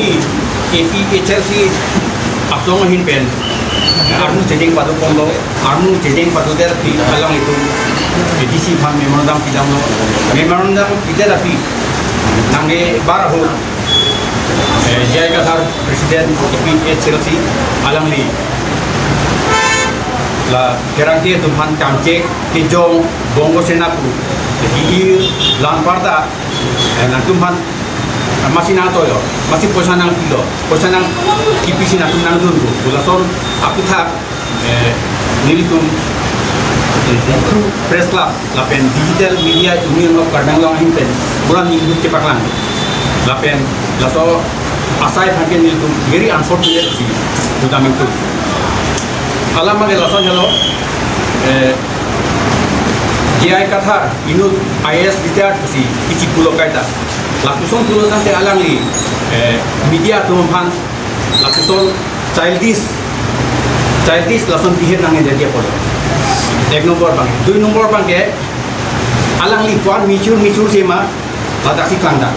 ini APHLC asong hin pen arnu checking padu kondo arnu checking padu der pi alang itu DC phang memorandum pidang lo memorandum pidar api nange bar ho jai ka sar presiden APHLC alang li la garanti tuhan kamcek tijong bongo senapu di lamparta na tuhan masih nato yo masih posanang kilo posanang kipisi na tunang dulu bulason aku tak nilitum press club lapen digital media union of Kardanglang himpen bulan minggu cepaklang lapen laso asai pakai nilitum very unfortunate sih utam itu alam mage laso jalo GI Qatar inut IS retired sih kici pulau kaita lakuson pulau nanti alang li media tumpang lakuson childish lakuson pihir nange jadi apa lo ek nomor bang dua nomor bang ke alang li tuan micur sema latasi klanda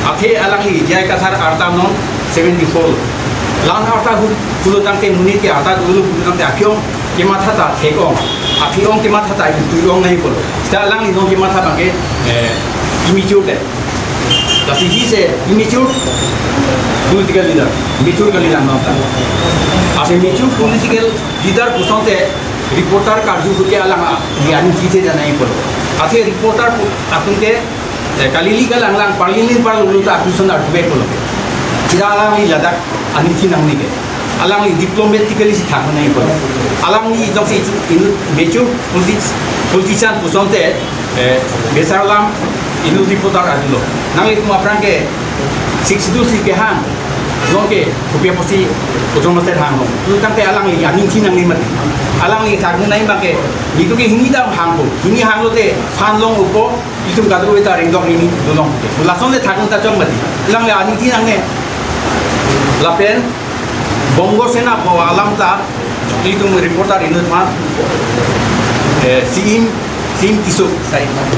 ate alang li GI Qatar arta non 74 lan arta pulau nanti munit ke arta dulu pulau nanti apiong kematha ta thekong apiong kematha ta tuiong nahi polo sta alang li non kematha bang ke imicur de tapi dia immature political leader, mature leader nota. Asal mature political leader pusante reporter karju ke alang diani kita jangan ini pun. Asal reporter akun ke kali legal alang parliament par ulu tak akusan artibe pun. Tidak alang ini ladak aniti nang ni ke. Alang ini diplomatically si tak mana ini pun. Alang ini jauh si mature politician pusante besar alam ini reporter adulo. Nang itu apa ke 62 si ke hang, loke kopi apa si ujung mesti hang lo. Itu kan ke alang ni, aning cina ni mati. Alang ni tak guna ini bangke. Itu ke hini dah hang lo, hini hang lo te fan long upo itu kadro itu ringdok ini dolong. Langsung le tak guna cuma mati. Alang le aning cina ni. Lapen bongo sena bawa alam ta itu reporter ini mah sim tisuk,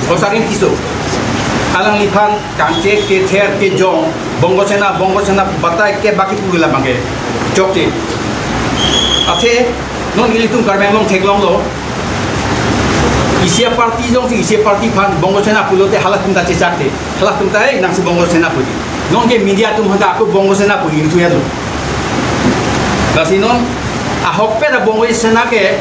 osarin tisuk. Alang lipan kangcek ke ther ke jong bongo sena batai ke baki pugila bangke chokti ate non ilitum karbeng long theklong lo isia parti jong si isia parti pan bongo sena pulote halat tumta chechakte halat tumta nang si bongo sena pudi non ke media tum hada aku bongo sena pudi itu ya lo kasi non ahok pe da bongo sena ke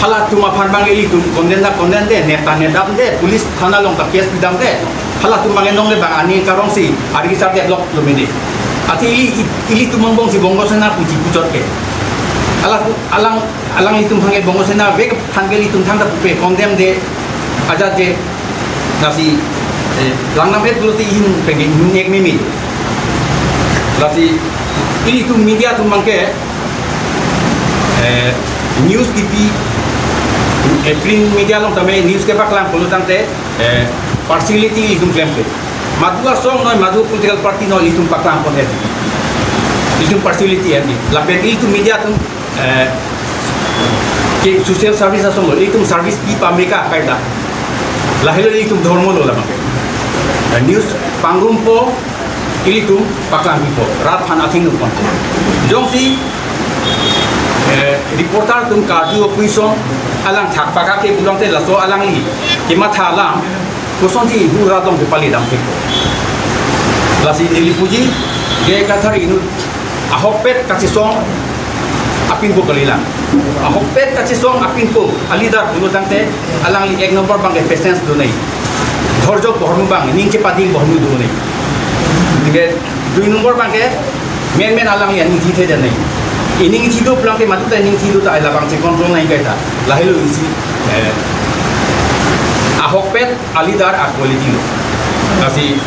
halat tuma parbang ilitum konden de neta de polis thana long ta case bidam de halat tuma ngendong le bang ani karong si ari sar de blok lo mede ati ili tumambong si bongo sena puji pucot ke alang itu hange bongo sena ve hangeli tum thang da pe kondem de aja de nasi langnam et bulti hin pegi nek mimi lati ili tum media tum mangke news tv print media long tamai news ke paklang polutan te partiality itu claim ke madua song noi madu political party no itu paklang pon itu partiality ni lapen itu media tu ke social service asong lo itu service di pameka kaita lahir itu dharma lo lama news pangrum po itu paklang po rat han ating no pon jong si reporter tum karju puison alang thak paka ke bulong te laso alang li kima thalam koson ti hura dong ke pali dam ke lasi nilipuji ge kathar inu ahopet kachisong apin ko kalilang ahopet kachisong apin ko alidar bulotang te alang li ek number bang patience do nai dhorjo bornu bang ning ke pading bornu do nai dige 2 number bang ke men alang li ani thi the nai ini hidup pulang ke matu tadi hidup tak ada bangsa kontrol naik kita lahir isi ahok pet alidar quality lo kasi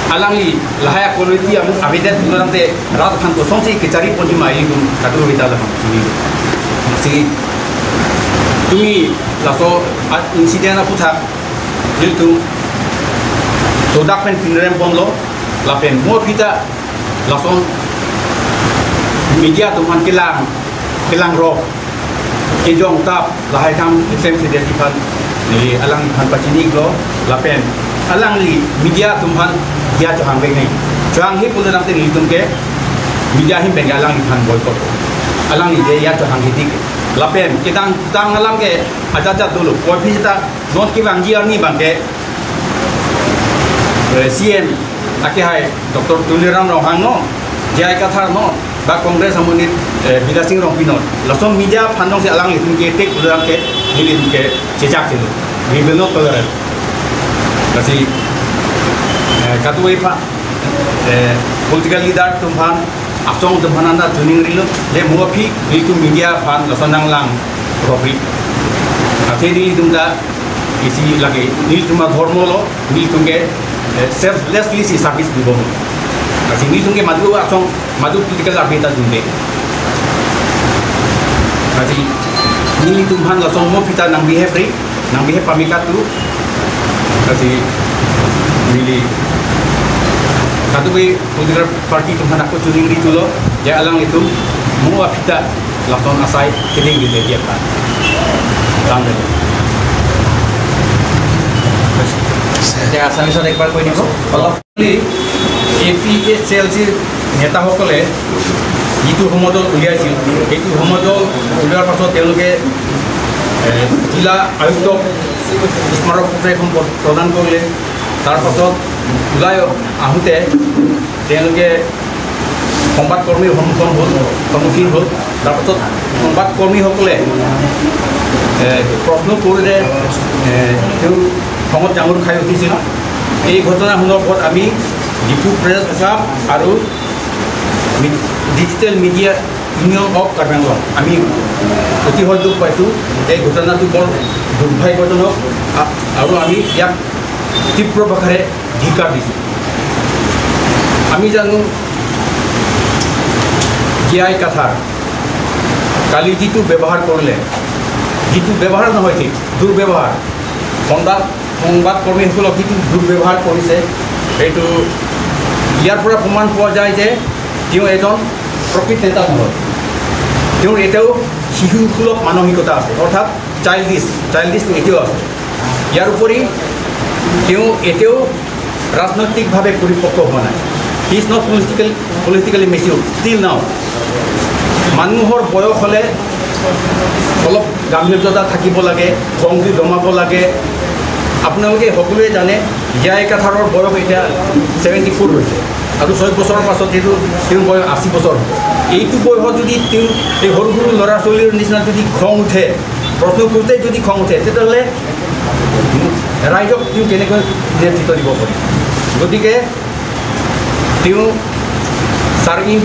alang li lahaya quality am abidat pulang te rat khan ko songsi ke cari ponji mai itu katu kita lah ini si tumi laso insiden apa tak itu sodak pen pinrem bonlo lapen mo kita langsung media tuhan kilang roh kejong tap lahai kam sem sedia tipan ni alang han pacini glo lapen alang li media tuhan dia johang beng nei Janghi pun nanti nilitungke media hi bengalang ikan boykot. Alang ide ya tu hang hidik. Lapem kita tang alam ke aja dulu. Kau kita not ki bangji ni bangke CM akhirnya Dr. Tuliram Rohang no jai kathar no bak Kongres hamunit Bilasing Rompinot langsung media pandang si alang itu ke tek udah ke ini ke cecak itu we will not tolerate kasi katui pak political leader tumphan asong tumphan anda tuning rilo le muafi itu media pan langsung nang lang robri akhirnya itu dah isi lagi ini cuma hormo lo ini tungke selflessly si service di bawah. Kasi ini tungke madu asong madu political arbita tunde. Kasi ini tumphan langsung mau kita nang behavior, nang behavior pamikat tu. Kasi ini katu ke political party tumphan aku tuning itu lo, jadi alang itu mau kita langsung asai keding di dia kan. Langgar. এতিয়া আসামিছত একবাৰ কৈ দিব অলপ APSLC নেতাসকলে যিটো সময়ত উলিয়াইছিল সেইটো সময়ত উলিওৱাৰ পাছত তেওঁলোকে জিলা আয়ুক্তক স্মাৰক পত্ৰ এখন প্ৰদান কৰিলে তাৰপাছত ওলাই আহোঁতে তেওঁলোকে সংবাদকৰ্মীৰ সন্মুখীন হ'ল তাৰপাছত সংবাদকৰ্মীসকলে প্ৰশ্ন কৰিলে তেওঁ খঙত ডাঙৰ খাই উঠিছিল এই ঘটনা সন্দৰ্ভত আমি ডিপু প্ৰেছ ক্লাব আৰু digital media union of Karbi Anglong আমি অতিশয় দুখ পাইছোঁ এই ঘটনাটো বৰ দুৰ্ভাগ্যজনক আৰু আমি ইয়াক তীব্ৰ ভাষাৰে ধিক্কাৰ দিছোঁ আমি জানো জিআই কাথাৰ কালি যিটো ব্যৱহাৰ কৰিলে যিটো ব্যৱহাৰ নহয় ঠিক দুৰ্ব্যৱহাৰ সংবাদকৰ্মীসকলক যিটো দুৰ্ব্যৱহাৰ কৰিছে সেইটো ইয়াৰ পৰা প্ৰমাণ পোৱা যায় যে তেওঁ এজন প্ৰকৃত নেতা নহয় তেওঁৰ এতিয়াও শিশুসুলভ মানসিকতা আছে অৰ্থাৎ চাইল্ডিছ এতিয়াও আছে ইয়াৰ উপৰি তেওঁ এতিয়াও ৰাজনৈতিকভাৱে পৰিপক্ক হোৱা নাই he is not politically mature still now মানুহৰ বয়স হ'লে অলপ গাম্ভীৰ্যতা থাকিব লাগে খংটো দমাব লাগে আপোনালোকে সকলোৱে জানে জিআই কাথাৰৰ বয়স এতিয়া 74 হৈছে আৰু 6 বছৰৰ পাছত যিটো তেওঁৰ বয়স 80 বছৰ হ'ব এইটো বয়সত যদি তেওঁ এই সৰু সৰু ল'ৰা ছোৱালীৰ নিচিনা যদি খং উঠে প্ৰশ্ন কৰোঁতে যদি খং উঠে তেতিয়াহ'লে ৰাইজক তেওঁ কেনেকৈ নেতৃত্ব দিব পাৰে গতিকে তেওঁ চাৰিং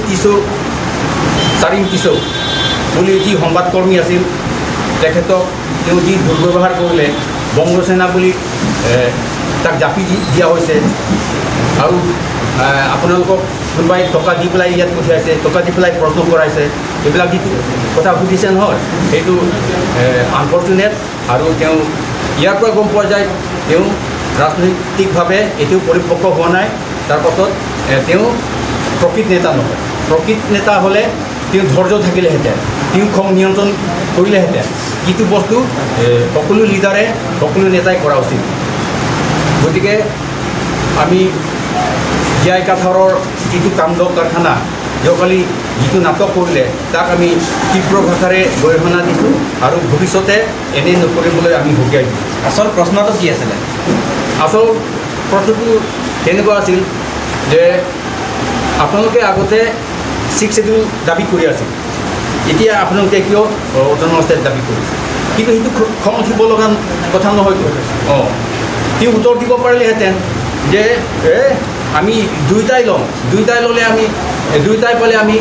টিছৌ বুলি যি সংবাদকৰ্মী আছিল তেখেতক তেওঁ যি দুৰ্ব্যৱহাৰ কৰিলে বংগসেনা বুলি তাক জাপি দিয়া হৈছে আৰু আপোনালোকক কোনোবাই টকা দি পেলাই ইয়াত পঠিয়াইছে টকা দি পেলাই প্ৰশ্ন কৰাইছে এইবিলাক যিটো কথা সুধিছে নহয় সেইটো আনফৰ্চুনেট আৰু তেওঁ ইয়াৰ পৰা গম পোৱা যায় তেওঁ ৰাজনৈতিকভাৱে এতিয়াও পৰিপক্ক হোৱা নাই তাৰপাছত তেওঁ প্ৰকৃত নেতা নহয় প্ৰকৃত নেতা হ'লে তেওঁ ধৈৰ্য থাকিলেহেঁতেন তেওঁ খং নিয়ন্ত্ৰণ কৰিলেহেঁতেন যিটো বস্তু সকলো লিডাৰে সকলো নেতাই কৰা উচিত গতিকে আমি জিআই কাথাৰৰ যিটো কাণ্ড কাৰখানা যোৱাকালি যিটো নাটক কৰিলে তাক আমি তীব্ৰ ভাষাৰে গৰিহণা দিছোঁ আৰু ভৱিষ্যতে এনে নকৰিবলৈ আমি সকীয়াই দিছোঁ আচল প্ৰশ্নটো কি আছিলে আচল প্ৰশ্নটো তেনেকুৱা আছিল যে আপোনালোকে আগতে 6 শিডিউল দাবী কৰি আছিল এতিয়া আপোনালোকে কিয় অট'নমাছ ষ্টেট দাবী কৰিছে কিন্তু সেইটো খং উঠিব লগা কথা নহয়তো তেওঁ উত্তৰ দিব পাৰিলেহেঁতেন যে আমি দুয়োটাই ল'লে আমি দুয়োটাই পালে আমি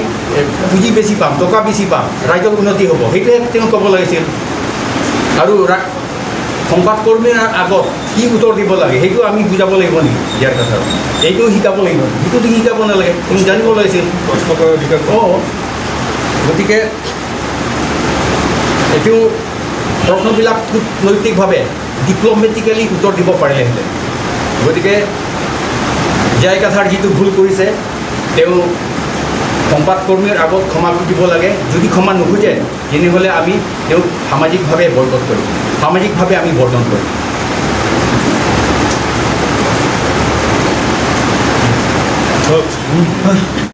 পুঁজি বেছি পাম টকা বেছি পাম ৰাইজৰ উন্নতি হ'ব সেইটোৱে তেওঁ ক'ব লাগিছিল আৰু সংবাদকৰ্মীৰ আগত কি উত্তৰ দিব লাগে সেইটো আমি বুজাব লাগিব নেকি ইয়াৰ কথা এইটো শিকাব লাগিব সেইটোতো শিকাব নালাগে তুমি জানিব লাগিছিল গতিকে এইটো প্ৰশ্নবিলাক কূটনৈতিকভাৱে ডিপ্ল'মেটিকেলি উত্তৰ দিব পাৰিলেহেঁতেন গতিকে জিআই কাথাৰ যিটো ভুল কৰিছে তেওঁ সংবাদকৰ্মীৰ আগত ক্ষমা খুজিব লাগে যদি ক্ষমা নোখোজে তেনেহ'লে আমি তেওঁক সামাজিকভাৱে বয়কট কৰিম সামাজিকভাৱে আমি বৰ্জন কৰিম Oi.